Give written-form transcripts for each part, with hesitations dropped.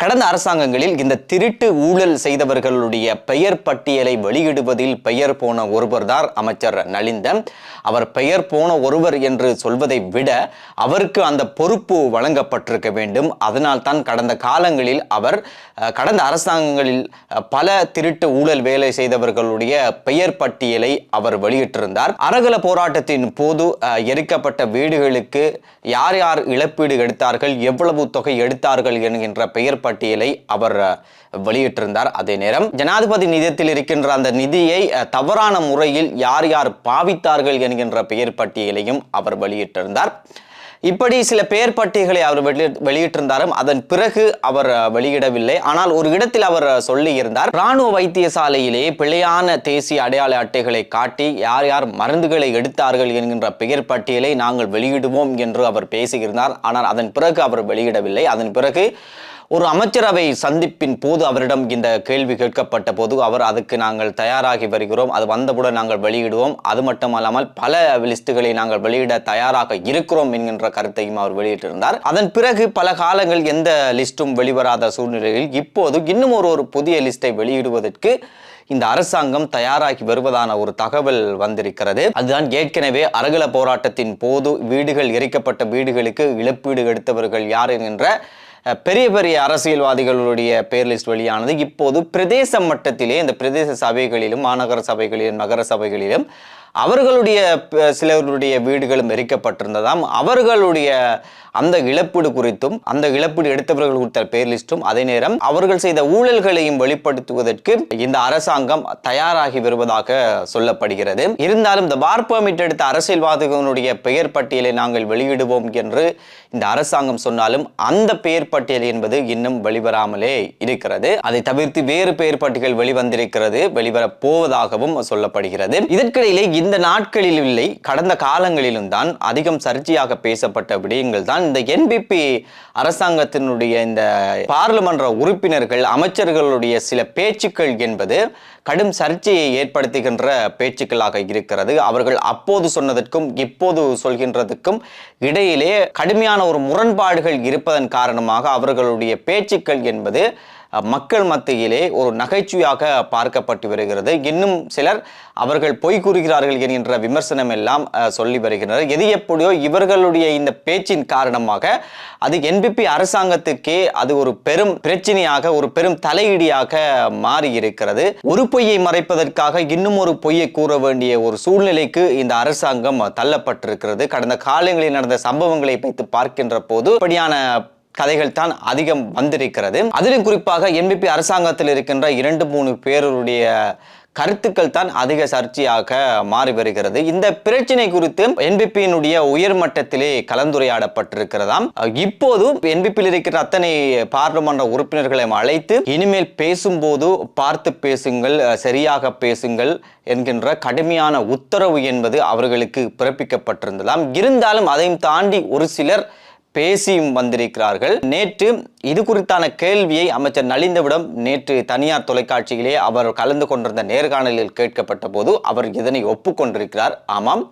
கடந்த அரசாங்கங்களில் இந்த திருட்டு ஊழல் செய்தவர்களுடைய பெயர் பட்டியலை வெளியிடுவதில் பெயர் போன ஒருவர்தான் அமைச்சர் நலிந்தன். அவர் பெயர் போன ஒருவர் என்று சொல்வதை விட அவருக்கு அந்த பொறுப்பு வழங்கப்பட்டிருக்க வேண்டும். அதனால் தான் கடந்த காலங்களில் அவர் கடந்த அரசாங்கங்களில் பல திருட்டு ஊழல் வேலை செய்தவர்களுடைய பெயர் பட்டியலை அவர் வெளியிட்டிருந்தார். அறகல போராட்டத்தின் போது எரிக்கப்பட்ட வீடுகளுக்கு யார் யார் இழப்பீடு எடுத்தார்கள், எவ்வளவு தொகை எடுத்தார்கள் என்கின்ற பெயர் பட்டியலை அவர் வெளியிட்டிருந்தார். அதே நேரம் ஜனாதிபதி நிதியத்தில் இருக்கின்ற அந்த நிதியை தவறான முறையில் யார் யார் பாவித்தார்கள் என்கின்ற பெயர் பட்டியலையும் அவர் வெளியிட்டிருந்தார். இப்படி சில பெயர் பட்டியல்களை அவர் வெளியிட்டிருந்தாரும். அதன் பிறகு அவர் வெளியிடவில்லை. ஆனால் ஒரு இடத்தில் அவர் சொல்லியிருந்தார், இராணுவ வைத்தியசாலையிலே பிழையான தேசிய அடையாள அட்டைகளை காட்டி யார் யார் மருந்துகளை எடுத்தார்கள் என்கின்ற பெயர் பட்டியலை நாங்கள் வெளியிடுவோம் என்று அவர் பேசியிருந்தார். ஆனால் அதன் பிறகு அவர் வெளியிடவில்லை. அதன் பிறகு ஒரு அமைச்சரவை சந்திப்பின் போது அவரிடம் இந்த கேள்வி கேட்கப்பட்ட போது அவர் அதுக்கு நாங்கள் தயாராகி வருகிறோம், அது வந்தவுடன் நாங்கள் வெளியிடுவோம், அது மட்டுமல்லாமல் பல லிஸ்டுகளை நாங்கள் வெளியிட தயாராக இருக்கிறோம் என்கின்ற கருத்தையும் அவர் வெளியிட்டிருந்தார். அதன் பிறகு பல காலங்கள் எந்த லிஸ்டும் வெளிவராத சூழ்நிலையில் இப்போது இன்னும் ஒரு புதிய லிஸ்டை வெளியிடுவதற்கு இந்த அரசாங்கம் தயாராகி வருவதான ஒரு தகவல் வந்திருக்கிறது. அதுதான் ஏற்கனவே அறகல போராட்டத்தின் போது வீடுகள் எரிக்கப்பட்ட வீடுகளுக்கு இழப்பீடு எடுத்தவர்கள் யார் என்கின்ற பெரிய பெரிய அரசியல்வாதிகளுடைய பேர் லிஸ்ட் வெளியானது. இப்போது பிரதேச மட்டத்திலே இந்த பிரதேச சபைகளிலும் மாநகர சபைகளிலும் நகர சபைகளிலும் அவர்களுடைய சிலருடைய வீடுகளும் எரிக்கப்பட்டிருந்ததாம். அவர்களுடைய அந்த இழப்பீடு குறித்தும் அந்த இழப்பீடு எடுத்தவர்கள் கொடுத்த பேர் லிஸ்டும் அதே நேரம் அவர்கள் செய்த ஊழல்களையும் வெளிப்படுத்துவதற்கு இந்த அரசாங்கம் தயாராகி வருவதாக சொல்லப்படுகிறது. இருந்தாலும் இந்த வார் பெர்மிட் எடுத்த அரசியல்வாதிகளுடைய பெயர் பட்டியலை நாங்கள் வெளியிடுவோம் என்று இந்த அரசாங்கம் சொன்னாலும் அந்த பெயர் பட்டியல் என்பது இன்னும் வெளிவராமலே இருக்கிறது. அதை தவிர்த்து வேறு பெயர் பட்டியல் வெளிவந்திருக்கிறது, வெளிவரப் போவதாகவும் சொல்லப்படுகிறது. இதற்கிடையிலே இந்த நாட்களில் இல்லை, கடந்த காலங்களிலும் தான் அதிகம் சர்ச்சையாக பேசப்பட்ட விடயங்கள் தான் இந்த NPP அரசாங்கத்தினுடைய இந்த பாராளுமன்ற உறுப்பினர்கள் அமைச்சர்களுடைய சில பேச்சுக்கள் என்பது கடும் சர்ச்சையை ஏற்படுத்துகின்ற பேச்சுக்களாக இருக்கிறது. அவர்கள் அப்போது சொன்னதற்கும் இப்போது சொல்கின்றதுக்கும் இடையிலே கடுமையான ஒரு முரண்பாடுகள் இருப்பதன் காரணமாக அவர்களுடைய பேச்சுக்கள் என்பது மக்கள் மத்தியிலே ஒரு நகைச்சுவையாக பார்க்கப்பட்டு வருகிறது. இன்னும் சிலர் அவர்கள் பொய் கூறுகிறார்கள் என்கின்ற விமர்சனம் எல்லாம் சொல்லி வருகின்றனர். எது எப்படியோ இவர்களுடைய இந்த பேச்சின் காரணமாக அது NPP அரசாங்கத்துக்கே அது ஒரு பெரும் பிரச்சனையாக, ஒரு பெரும் தலையீடியாக மாறி இருக்கிறது. ஒரு பொய்யை மறைப்பதற்காக இன்னும் ஒரு பொய்யை கூற வேண்டிய ஒரு சூழ்நிலைக்கு இந்த அரசாங்கம் தள்ளப்பட்டிருக்கிறது. கடந்த காலங்களில் நடந்த சம்பவங்களை வைத்து பார்க்கின்ற போது இப்படியான கதைகள் தான் அதிகம் வந்திருக்கிறது. அதிலும் குறிப்பாக NPP அரசாங்கத்தில் இருக்கின்ற 2-3 பேருடைய கருத்துக்கள் தான் அதிக சர்ச்சையாக மாறி வருகிறது. இந்த பிரச்சனை குறித்து NPP-னுடைய உயர்மட்டத்திலே கலந்துரையாடப்பட்டிருக்கிறதாம். இப்போது NPP-யில் இருக்கிற அத்தனை பாராளுமன்ற உறுப்பினர்களை அழைத்து இனிமேல் பேசும்போது பார்த்து பேசுங்கள், சரியாக பேசுங்கள் என்கின்ற கடுமையான உத்தரவு என்பது அவர்களுக்கு பிறப்பிக்கப்பட்டிருந்ததாம். இருந்தாலும் அதையும் தாண்டி ஒரு சிலர் பேசியும் வந்திருக்கிறார்கள். நேற்று இது குறித்தான கேள்வியை அமைச்சர் நலிந்தவிடம் நேற்று தனியார் தொலைக்காட்சியிலே அவர் கலந்து கொண்டிருந்த நேர்காணலில் கேட்கப்பட்ட போது அவர் இதனை ஒப்புக்கொண்டிருக்கிறார். ஆமாம்,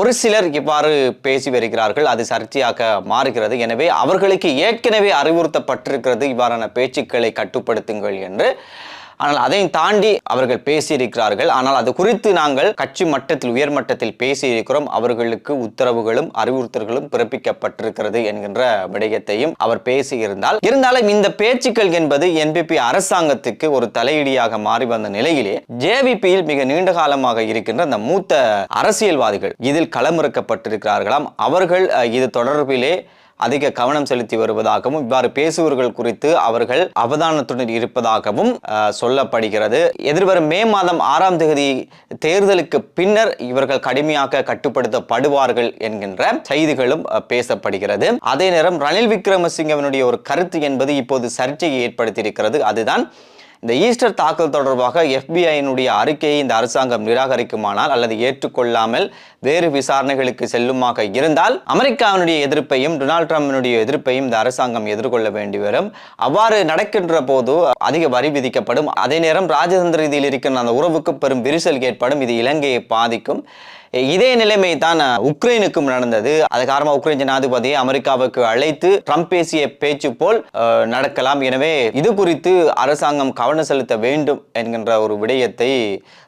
ஒரு சிலர் இவ்வாறு பேசி வருகிறார்கள், அது சர்ச்சையாக மாறுகிறது. எனவே அவர்களுக்கு ஏற்கனவே அறிவுறுத்தப்பட்டிருக்கிறது இவ்வாறான பேச்சுக்களை கட்டுப்படுத்துங்கள் என்று. ஆனால் அதையும் தாண்டி அவர்கள் பேசியிருக்கிறார்கள். ஆனால் அது குறித்து நாங்கள் கட்சி மட்டத்தில் உயர்மட்டத்தில் பேசியிருக்கிறோம், அவர்களுக்கு உத்தரவுகளும் அறிவுறுத்தல்களும் பிறப்பிக்கப்பட்டிருக்கிறது என்கின்ற விடயத்தையும் அவர் பேசியிருந்தாலும் இந்த பேச்சுக்கள் என்பது NPP அரசாங்கத்துக்கு ஒரு தலையீடியாக மாறி வந்த நிலையிலே JVP-யில் மிக நீண்ட காலமாக இருக்கின்ற அந்த மூத்த அரசியல்வாதிகள் இதில் களமிறக்கப்பட்டிருக்கிறார்களாம். அவர்கள் இது தொடர்பிலே அதிக கவனம் செலுத்தி வருவதாகவும் இவ்வாறு பேசுபவர்கள் குறித்து அவர்கள் அவதானத்துடன் இருப்பதாகவும் சொல்லப்படுகிறது. எதிர்வரும் மே மாதம் 6ஆம் தேதி தேர்தலுக்கு பின்னர் இவர்கள் கடுமையாக கட்டுப்படுத்தப்படுவார்கள் என்கின்ற செய்திகளும் பேசப்படுகிறது. அதே நேரம் ரணில் விக்ரமசிங்கவினுடைய ஒரு கருத்து என்பது இப்போது சர்ச்சையை ஏற்படுத்தியிருக்கிறது. அதுதான் இந்த ஈஸ்டர் தாக்குதல் தொடர்பாக FBI-னுடைய அறிக்கையை இந்த அரசாங்கம் நிராகரிக்குமானால் அல்லது ஏற்றுக்கொள்ளாமல் வேறு விசாரணைகளுக்கு செல்லுமாக இருந்தால் அமெரிக்காவினுடைய எதிர்ப்பையும் டொனால்ட் ட்ரம்பினுடைய எதிர்ப்பையும் இந்த அரசாங்கம் எதிர்கொள்ள வேண்டி வரும். அவ்வாறு நடக்கின்ற போது அதிக வரி விதிக்கப்படும். அதே நேரம் ராஜதந்திர ரீதியில் இருக்கின்ற அந்த உறவுக்கு பெரும் விரிசல் ஏற்படும். இது இலங்கையை பாதிக்கும். இதே நிலைமை தான் உக்ரைனுக்கும் நடந்தது. அது காரணமாக உக்ரைன் ஜனாதிபதியை அமெரிக்காவுக்கு அழைத்து ட்ரம்ப் பேசிய பேச்சு போல் நடக்கலாம். எனவே இது குறித்து அரசாங்கம் கவனம் செலுத்த வேண்டும் என்கின்ற ஒரு விடயத்தை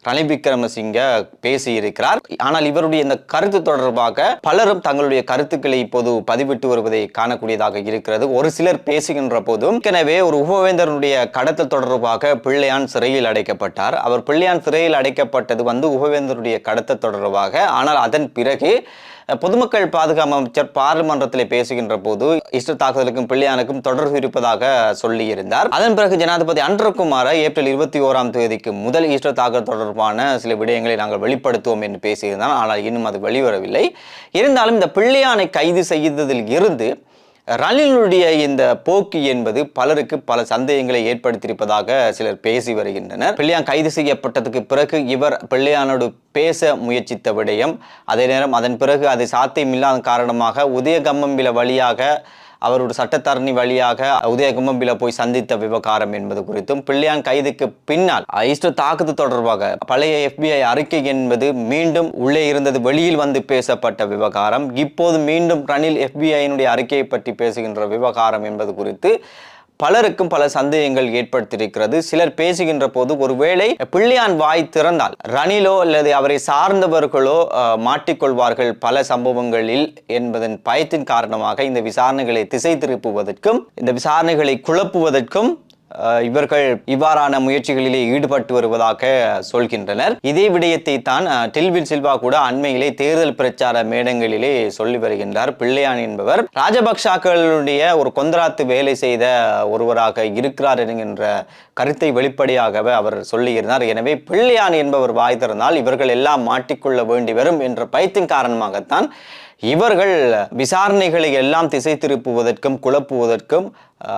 ரணில் விக்ரமசிங்க பேசியிருக்கிறார். ஆனால் இவருடைய இந்த கருத்து தொடர்பாக பலரும் தங்களுடைய கருத்துக்களை இப்போது பதிவிட்டு வருவதை காணக்கூடியதாக இருக்கிறது. ஒரு சிலர் பேசுகின்ற போதும் எனவே ஒரு உபவேந்தருடைய கடத்தல் தொடர்பாக பிள்ளையான் சிறையில் அடைக்கப்பட்டார். அவர் பிள்ளையான் சிறையில் அடைக்கப்பட்டது உபவேந்தருடைய கடத்தல் தொடர்பாக. ஆனால் அதன் பிறகு பொதுமக்கள் பாதுகாப்பு அமைச்சர் பார்லிமன்றத்தில் பேசுகின்ற போது இஸ்ரேல் தாக்குதலுக்கும் பிள்ளையானுக்கும் தொடர்பு இருப்பதாக சொல்லியிருந்தார். அதன் பிறகு ஜனாதிபதி அன்றகுமார ஏப்ரல் 21ஆம் தேதிக்கு முதல் இஸ்ரேல் தாக்குதல் தொடர்பான சில விடயங்களை நாங்கள் வெளிப்படுத்துவோம் என்று பேசியிருந்தார். ஆனால் இன்னும் அது வெளிவரவில்லை. இருந்தாலும் இந்த பிள்ளையானை கைது செய்ததில் இருந்து ரணிலுடைய இந்த போக்கு என்பது பலருக்கு பல சந்தேகங்களை ஏற்படுத்தியிருப்பதாக சிலர் பேசி வருகின்றனர். பிள்ளையான் கைது செய்யப்பட்டதுக்கு பிறகு இவர் பிள்ளையானோடு பேச முயற்சித்த விடயம், அதே நேரம் அதன் பிறகு அது சாத்தியமில்லாத காரணமாக உதயகம்மம்பில வழியாக அவருடைய சட்டத்தரணி வழியாக உதயகும்பம்பில போய் சந்தித்த விவகாரம் என்பது குறித்தும், பிள்ளையான் கைதுக்கு பின்னால் இஸ்ரேல் தாக்குதல் தொடர்பாக பழைய FBI அறிக்கை என்பது மீண்டும் உள்ளே இருந்தது வெளியில் வந்து பேசப்பட்ட விவகாரம், இப்போது மீண்டும் ரணில் FBI அறிக்கையை பற்றி பேசுகின்ற விவகாரம் என்பது குறித்து பலருக்கும் பல சந்தேகங்கள் ஏற்படுத்தியிருக்கிறது. சிலர் பேசுகின்ற போது ஒருவேளை பிள்ளையான் வாய் திறந்தால் ரணிலோ அல்லது அவரை சார்ந்தவர்களோ மாட்டிக்கொள்வார்கள் பல சம்பவங்களில் என்பதன் பயத்தின் காரணமாக இந்த விசாரணைகளை திசை திருப்புவதற்கும் இந்த விசாரணைகளை குழப்புவதற்கும் இவர்கள் இவ்வாறான முயற்சிகளிலே ஈடுபட்டு வருவதாக சொல்கின்றனர். இதே விடயத்தை தான் டில்வின் சில்வா கூட அண்மையிலே தேர்தல் பிரச்சார மேடங்களிலே சொல்லி வருகின்றார். பிள்ளையான் என்பவர் ராஜபக்ஷக்களுடைய ஒரு கொந்தராத்து வேலை செய்த ஒருவராக இருக்கிறார் என்கின்ற கருத்தை வெளிப்படையாகவே அவர் சொல்லியிருந்தார். எனவே பிள்ளையான் என்பவர் வாய் திறந்தால் இவர்கள் எல்லாம் மாட்டிக்கொள்ள வேண்டி வரும் என்ற பயத்தின் காரணமாகத்தான் இவர்கள் விசாரணைகளை எல்லாம் திசை திருப்புவதற்கும் குழப்புவதற்கும்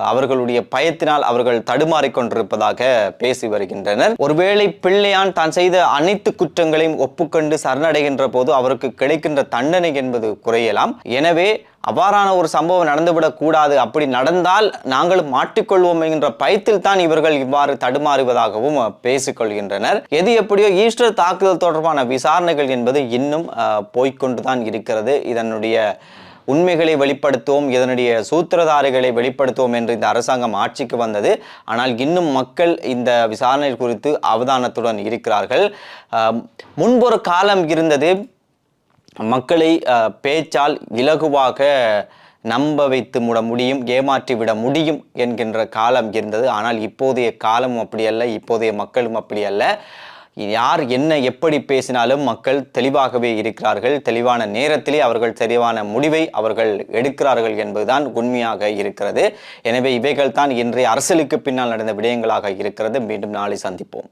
அவர்களுடைய பயத்தினால் அவர்கள் தடுமாறிக்கொண்டிருப்பதாக பேசி வருகின்றனர். ஒருவேளை பிள்ளையான் தான் செய்த அனைத்து குற்றங்களையும் ஒப்புக்கொண்டு சரணடைகின்ற போது அவருக்கு கிடைக்கின்ற தண்டனை என்பது குறையலாம். எனவே அவ்வாறான ஒரு சம்பவம் நடந்துவிடக் கூடாது, அப்படி நடந்தால் நாங்களும் மாட்டிக்கொள்வோம் என்கின்ற பயத்தில் தான் இவர்கள் இவ்வாறு தடுமாறுவதாகவும் பேசிக்கொள்கின்றனர். எது எப்படியோ ஈஸ்டர் தாக்குதல் தொடர்பான விசாரணைகள் என்பது இன்னும் போய்கொண்டுதான் இருக்கிறது. இதனுடைய உண்மைகளை வெளிப்படுத்துவோம், இதனுடைய சூத்திரதாரிகளை வெளிப்படுத்துவோம் என்று இந்த அரசாங்கம் ஆட்சிக்கு வந்தது. ஆனால் இன்னும் மக்கள் இந்த விசாரணை குறித்து அவதானத்துடன் இருக்கிறார்கள். முன்பொரு காலம் இருந்தது, மக்களை பேச்சால் இலகுவாக நம்ப வைத்து விட முடியும், ஏமாற்றி விட முடியும் என்கின்ற காலம் இருந்தது. ஆனால் இப்போதைய காலம் அப்படி அல்ல, இப்போதைய மக்களும் அப்படி அல்ல. யார் என்ன எப்படி பேசினாலும் மக்கள் தெளிவாகவே இருக்கிறார்கள். தெளிவான நேரத்திலே அவர்கள் தெளிவான முடிவை அவர்கள் எடுக்கிறார்கள் என்பதுதான் உண்மையாக இருக்கிறது. எனவே இவைகள் தான் இன்றைய அரசியலுக்கு பின்னால் நடந்த விடயங்களாக இருக்கிறது. மீண்டும் நாளை சந்திப்போம்.